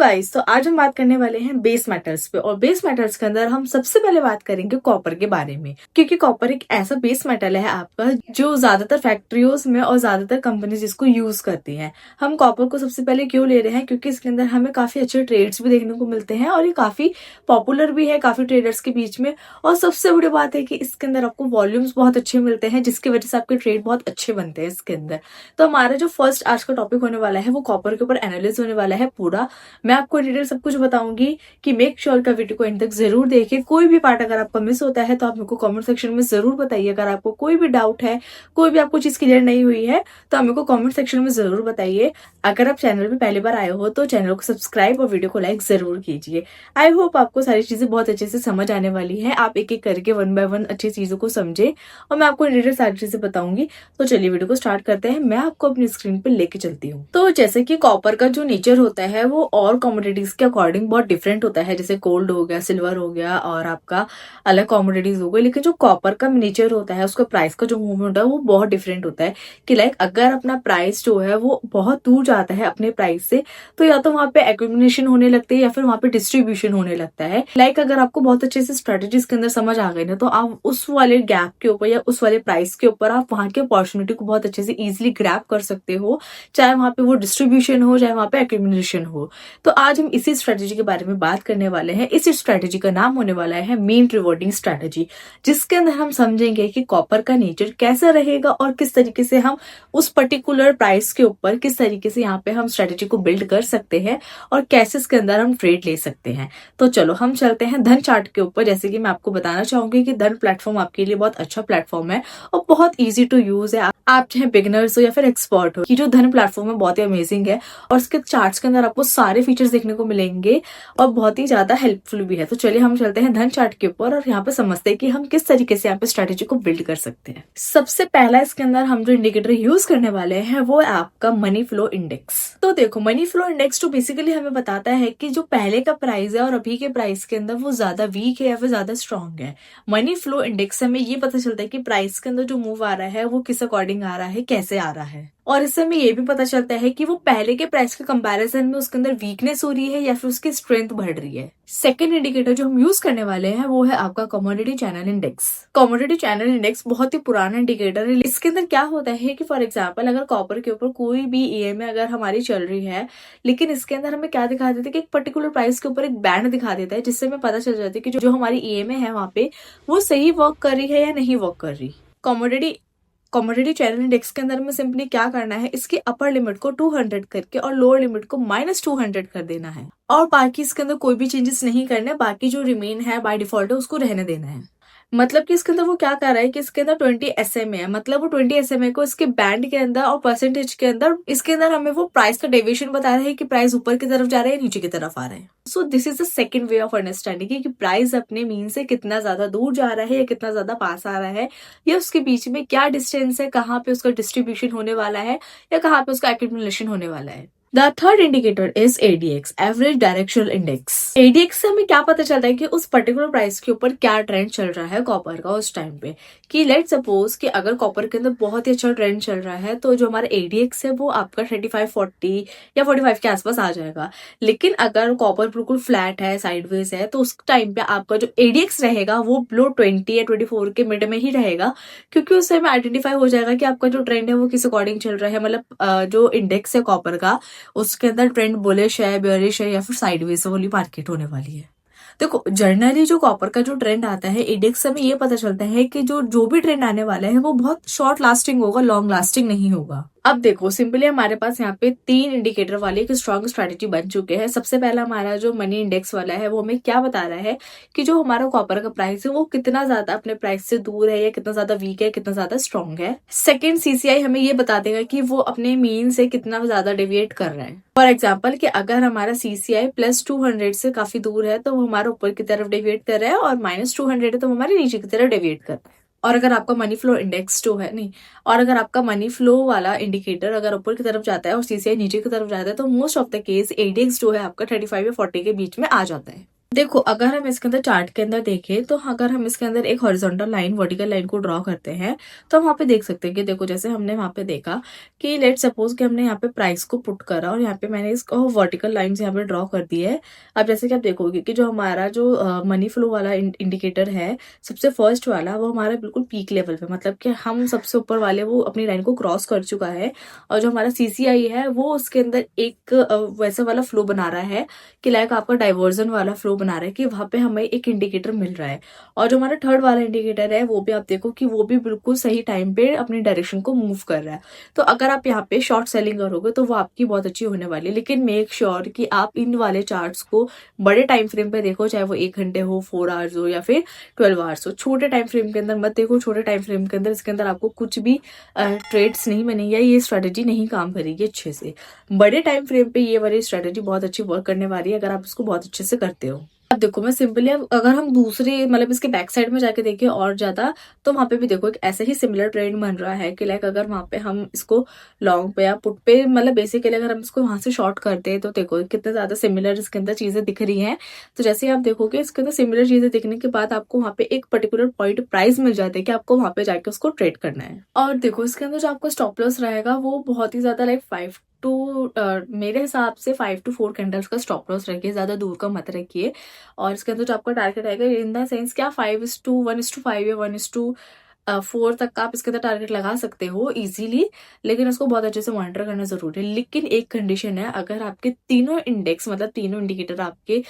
Guys, तो आज हम बात करने वाले हैं बेस मेटल्स पे। और बेस मेटल्स के अंदर हम सबसे पहले बात करेंगे कॉपर के बारे में, क्योंकि कॉपर एक ऐसा बेस मेटल है आपका जो ज्यादातर फैक्ट्रियों में और ज्यादातर कंपनीज इसको यूज करती हैं। हम कॉपर को सबसे पहले क्यों ले रहे हैं? क्योंकि इसके अंदर हमें काफी अच्छे ट्रेड्स भी देखने को मिलते हैं और ये काफी पॉपुलर भी है काफी ट्रेडर्स के बीच में। और सबसे बड़ी बात है कि इसके अंदर आपको वॉल्यूम्स बहुत अच्छे मिलते हैं, जिसकी वजह से आपके ट्रेड बहुत अच्छे बनते हैं इसके अंदर। तो हमारा जो फर्स्ट आज का टॉपिक होने वाला है वो कॉपर के ऊपर एनालिसिस होने वाला है पूरा। मैं आपको डिटेल सब कुछ बताऊंगी कि मेक श्योर का वीडियो को एंड तक जरूर देखिए। कोई भी पार्ट अगर आपका मिस होता है तो आप मेरे को कमेंट सेक्शन में जरूर बताइए। अगर आपको कोई भी डाउट है, कोई भी आपको चीज क्लियर नहीं हुई है तो आप मेरे को कमेंट सेक्शन में जरूर बताइए। अगर आप चैनल पे पहली बार आए हो तो चैनल को सब्सक्राइब और वीडियो को लाइक जरूर कीजिए। आई होप आपको सारी चीजें बहुत अच्छे से समझ आने वाली है। आप एक एक करके वन बाय वन अच्छी चीजों को समझे और मैं आपको डिटेल सारी चीजें बताऊंगी। तो चलिए वीडियो को स्टार्ट करते हैं। मैं आपको अपनी स्क्रीन पे लेके चलती हूँ। तो जैसे कि कॉपर का जो नेचर होता है वो और कमोडिटीज के अकॉर्डिंग बहुत डिफरेंट होता है। जैसे गोल्ड हो गया, सिल्वर हो गया और आपका अलग कमोडिटीज हो गई। लेकिन जो कॉपर का नेचर होता है, उसका प्राइस का जो मूवमेंट है वो बहुत डिफरेंट होता है। कि लाइक अगर अपना प्राइस जो है वो बहुत दूर जाता है अपने प्राइस से, तो या तो वहां पे एक्यूमुलेशन होने लगती है या फिर वहां पे डिस्ट्रीब्यूशन होने लगता है। लाइक अगर आपको बहुत अच्छे से स्ट्रेटेजीज के अंदर समझ आ गई ना, तो आप उस वाले गैप के ऊपर या उस वाले प्राइस के ऊपर आप वहां की अपॉर्चुनिटी को बहुत अच्छे से इजिली ग्रैब कर सकते हो, चाहे वहां पे वो डिस्ट्रीब्यूशन हो चाहे वहां पे एक्यूमुलेशन हो। तो आज हम इसी स्ट्रेटेजी के बारे में बात करने वाले हैं। इस स्ट्रेटेजी का नाम होने वाला है मीन रिवॉर्डिंग स्ट्रेटेजी, जिसके अंदर हम समझेंगे कि कॉपर का नेचर कैसा रहेगा और किस तरीके से हम उस पर्टिकुलर प्राइस के ऊपर किस तरीके से यहाँ पे हम स्ट्रेटेजी को बिल्ड कर सकते हैं और कैसे इसके अंदर हम ट्रेड ले सकते हैं। तो चलो हम चलते हैं धन चार्ट के ऊपर। जैसे कि मैं आपको बताना चाहूंगी कि धन प्लेटफॉर्म आपके लिए बहुत अच्छा प्लेटफॉर्म है और बहुत ईजी टू यूज है। आप चाहे बिगिनर्स हो या फिर एक्सपर्ट हो, कि जो धन प्लेटफॉर्म है बहुत ही अमेजिंग है और इसके चार्ट्स के अंदर आपको सारे फीचर्स देखने को मिलेंगे और बहुत ही ज्यादा हेल्पफुल भी है। तो चलिए हम चलते हैं धन चार्ट के ऊपर और यहाँ पे समझते हैं कि हम किस तरीके से यहाँ पे स्ट्रेटेजी को बिल्ड कर सकते हैं। सबसे पहला इसके अंदर हम जो इंडिकेटर यूज करने वाले हैं वो है आपका मनी फ्लो इंडेक्स। तो देखो, मनी फ्लो इंडेक्स तो बेसिकली हमें बताता है कि जो पहले का प्राइस है और अभी के प्राइस के अंदर वो ज्यादा वीक है या फिर ज्यादा स्ट्रॉन्ग है। मनी फ्लो इंडेक्स से हमें ये पता चलता है कि प्राइस के अंदर जो मूव आ रहा है वो किस अकॉर्डिंग आ रहा है, कैसे आ रहा है। और इससे हमें ये भी पता चलता है कि वो पहले के प्राइस के कंपैरिजन में उसके अंदर वीकनेस हो रही है या फिर उसकी स्ट्रेंथ बढ़ रही है। सेकंड इंडिकेटर जो हम यूज करने वाले हैं वो है आपका commodity channel index. Commodity channel index बहुत ही पुराना इंडिकेटर है। इसके अंदर क्या होता है कि फॉर एग्जांपल अगर कॉपर के ऊपर कोई भी ईएमआई अगर हमारी चल रही है, लेकिन इसके अंदर हमें क्या दिखा देता है कि एक पर्टिकुलर प्राइस के ऊपर एक बैंड दिखा देता है, जिससे हमें पता चल जाता है कि जो हमारी ईएमआई है वहां पे वो सही वर्क कर रही है या नहीं वर्क कर रही। कमोडिटी चैनल इंडेक्स के अंदर में सिंपली क्या करना है, इसकी अपर लिमिट को 200 करके और लोअर लिमिट को -200 कर देना है और बाकी इसके अंदर कोई भी चेंजेस नहीं करने। बाकी जो रिमेन है बाय डिफॉल्ट है उसको रहने देना है। मतलब कि इसके अंदर वो क्या कर रहा है कि इसके अंदर 20 SMA है, मतलब वो 20 SMA को इसके बैंड के अंदर और परसेंटेज के अंदर इसके अंदर हमें वो प्राइस का डेविएशन बता रहा है कि प्राइस ऊपर की तरफ जा रहा है नीचे की तरफ आ रहा है। So this is the second way of understanding कि प्राइस अपने मीन से कितना ज्यादा दूर जा रहा है या कितना ज्यादा पास आ रहा है, या उसके बीच में क्या डिस्टेंस है, कहाँ पे उसका डिस्ट्रीब्यूशन होने वाला है या कहाँ पे उसका एक्यूमुलेशन होने वाला है। The third indicator is ADX, Average Directional Index. ADX से हमें क्या पता चलता है कि उस पर्टिकुलर प्राइस के ऊपर क्या ट्रेंड चल रहा है कॉपर का उस टाइम पे। कि लेट सपोज कि अगर कॉपर के अंदर बहुत ही अच्छा ट्रेंड चल रहा है तो जो हमारा ADX है वो आपका 35-40 या 45 के आसपास आ जाएगा। लेकिन अगर कॉपर बिल्कुल फ्लैट है, साइडवेज है, तो उस टाइम पे आपका जो ADX रहेगा वो बिलो 20 या 24 के मिड में ही रहेगा, क्योंकि उससे हमें आइडेंटिफाई हो जाएगा कि आपका जो ट्रेंड है वो किस अकॉर्डिंग चल रहा है। मतलब जो इंडेक्स है कॉपर का उसके अंदर ट्रेंड बुलिश है, बेयरिश है या फिर साइडवेज वाली मार्केट होने वाली है। देखो, जर्नली जो कॉपर का जो ट्रेंड आता है इंडेक्स से हमें ये पता चलता है कि जो भी ट्रेंड आने वाला है वो बहुत शॉर्ट लास्टिंग होगा, लॉन्ग लास्टिंग नहीं होगा। अब देखो, सिंपली हमारे पास यहाँ पे 3 इंडिकेटर वाले एक स्ट्रॉन्ग स्ट्रेटेजी बन चुके हैं। सबसे पहला हमारा जो मनी इंडेक्स वाला है वो हमें क्या बता रहा है कि जो हमारा कॉपर का प्राइस है वो कितना ज्यादा अपने प्राइस से दूर है या कितना ज्यादा वीक है, कितना ज्यादा स्ट्रॉन्ग है। सेकंड CCI हमें ये बता देगा कि वो अपने मीन से कितना ज्यादा डेविएट कर रहा है। फॉर एग्जाम्पल कि अगर हमारा CCI +200 से काफी दूर है तो वो हमारा ऊपर की तरफ डेविएट कर रहा है और -200 है तो वो हमारे नीचे की तरफ डेविएट कर रहा है। और अगर आपका मनी फ्लो इंडेक्स जो है नहीं, और अगर आपका मनी फ्लो वाला इंडिकेटर अगर ऊपर की तरफ जाता है और CCI नीचे की तरफ जाता है तो most of the case ADX जो है आपका 35 या 40 के बीच में आ जाता है। देखो, अगर हम इसके अंदर चार्ट के अंदर देखें तो अगर हम इसके अंदर एक हॉरिजॉन्टल लाइन, वर्टिकल लाइन को ड्रॉ करते हैं तो हम वहाँ पे देख सकते हैं कि देखो, जैसे हमने वहाँ पे देखा कि लेट सपोज कि हमने यहाँ पे प्राइस को पुट करा और यहाँ पे मैंने इसको वर्टिकल लाइन यहाँ पे ड्रॉ कर दी है। अब जैसे कि आप देखोगे कि जो हमारा जो मनी फ्लो वाला इंडिकेटर है, सबसे फर्स्ट वाला, वो हमारा बिल्कुल पीक लेवल पे, मतलब कि हम सबसे ऊपर वाले वो अपनी लाइन को क्रॉस कर चुका है। और जो हमारा सीसीआई है वो उसके अंदर एक वैसा वाला फ्लो बना रहा है कि लाइक आपका डाइवर्जन वाला फ्लो बना रहा है कि वहां पे हमें एक इंडिकेटर मिल रहा है। और जो हमारा थर्ड वाला इंडिकेटर है वो भी आप देखो कि वो भी बिल्कुल सही टाइम पे अपनी डायरेक्शन को मूव कर रहा है। तो अगर आप यहाँ पे शॉर्ट सेलिंग करोगे तो वो आपकी बहुत अच्छी होने वाली है, लेकिन मेक श्योर कि आप इन वाले चार्ट्स को बड़े टाइम फ्रेम पे देखो, चाहे वो 1 घंटे हो, 4 आवर्स हो, या फिर 12 आवर्स हो। छोटे टाइम फ्रेम के अंदर मत देखो। छोटे टाइम फ्रेम के अंदर इसके अंदर आपको कुछ भी ट्रेड्स नहीं बनेंगे, ये स्ट्रेटेजी नहीं काम करेगी अच्छे से। बड़े टाइम फ्रेम पे ये वाली स्ट्रेटेजी बहुत अच्छी वर्क करने वाली है अगर आप इसको बहुत अच्छे से करते हो। अब देखो, मैं सिंपली, अगर हम दूसरे मतलब इसके बैक साइड में जाके देखें और ज्यादा, तो वहां पे भी देखो एक ऐसे ही सिमिलर ट्रेंड बन रहा है कि लाइक अगर वहां पे हम इसको लॉन्ग पे या पुट पे, मतलब बेसिकली अगर हम इसको वहां से शॉर्ट करते हैं तो देखो कितने ज्यादा सिमिलर इसके अंदर चीजें दिख रही हैं। तो जैसे आप देखोगे इसके अंदर सिमिलर चीजें दिखने के बाद आपको वहां पे एक पर्टिकुलर पॉइंट प्राइस मिल जाता है कि आपको वहां पे जाके उसको ट्रेड करना है। और देखो, इसके अंदर जो आपको स्टॉप लॉस रहेगा वो बहुत ही ज्यादा लाइक मेरे हिसाब से 5 to 4 कैंडल्स का स्टॉप लॉस रखिए, ज्यादा दूर का मत रखिए। और इसके अंदर जो आपका टारगेट आएगा इन द सेंस क्या, 5:1:5 या 1:4 तक का आप इसके अंदर टारगेट लगा सकते हो इजीली, लेकिन उसको बहुत अच्छे से मॉनिटर करना जरूरी है। लेकिन एक कंडीशन है, अगर आपके तीनों इंडेक्स, मतलब तीनों इंडिकेटर आपके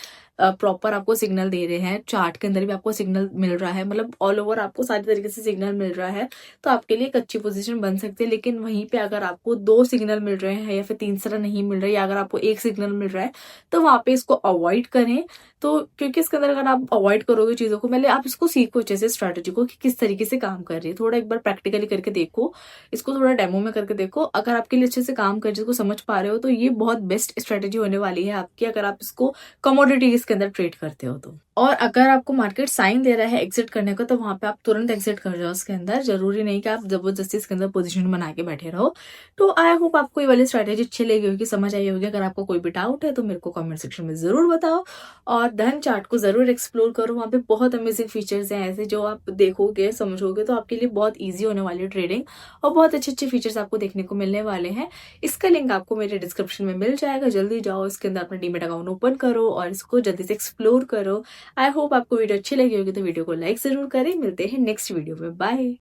प्रॉपर आपको सिग्नल दे रहे हैं, चार्ट के अंदर भी आपको सिग्नल मिल रहा है, मतलब ऑल ओवर आपको सारी तरीके से सिग्नल मिल रहा है, तो आपके लिए एक अच्छी पोजीशन बन सकती है। लेकिन वहीं पे अगर आपको 2 सिग्नल मिल रहे हैं या फिर तीसरा नहीं मिल रहा है, या अगर आपको एक सिग्नल मिल रहा है, तो वहां पे इसको अवॉइड करें। तो क्योंकि इसके अंदर अगर आप अवॉइड करोगे चीजों को, पहले आप इसको सीखो अच्छे से स्ट्रेटेजी को कि किस तरीके से काम कर रही है, थोड़ा एक बार प्रैक्टिकली करके देखो, इसको थोड़ा डेमो में करके देखो। अगर आपके लिए अच्छे से काम कर जिसको समझ पा रहे हो तो ये बहुत बेस्ट स्ट्रेटेजी होने वाली है आपकी, अगर आप इसको कमोडिटीज के अंदर ट्रेड करते हो तो। और अगर आपको मार्केट साइन दे रहा है एग्जिट करने का, तो वहां पे आप तुरंत एग्जिट कर जाओ उसके अंदर। जरूरी नहीं कि आप जबरदस्ती इसके अंदर पोजीशन बना के बैठे रहो। तो आई होप आपको ये वाली स्ट्रेटेजी अच्छी लगी होगी, समझ आई होगी। अगर आपको कोई भी डाउट है तो मेरे को कमेंट सेक्शन में जरूर बताओ। और धन चार्ट को जरूर एक्सप्लोर करो, वहां पे बहुत अमेजिंग फीचर्स हैं ऐसे, जो आप देखोगे समझोगे तो आपके लिए बहुत ईजी होने वाली है ट्रेडिंग, और बहुत अच्छे अच्छे फीचर्स आपको देखने को मिलने वाले हैं। इसका लिंक आपको मेरे डिस्क्रिप्शन में मिल जाएगा, जल्दी जाओ इसके अंदर अपना डीमेट अकाउंट ओपन करो और इसको जल्दी से एक्सप्लोर करो। आई होप आपको वीडियो अच्छी लगी होगी, तो वीडियो को लाइक जरूर करें। मिलते हैं नेक्स्ट वीडियो में, बाय।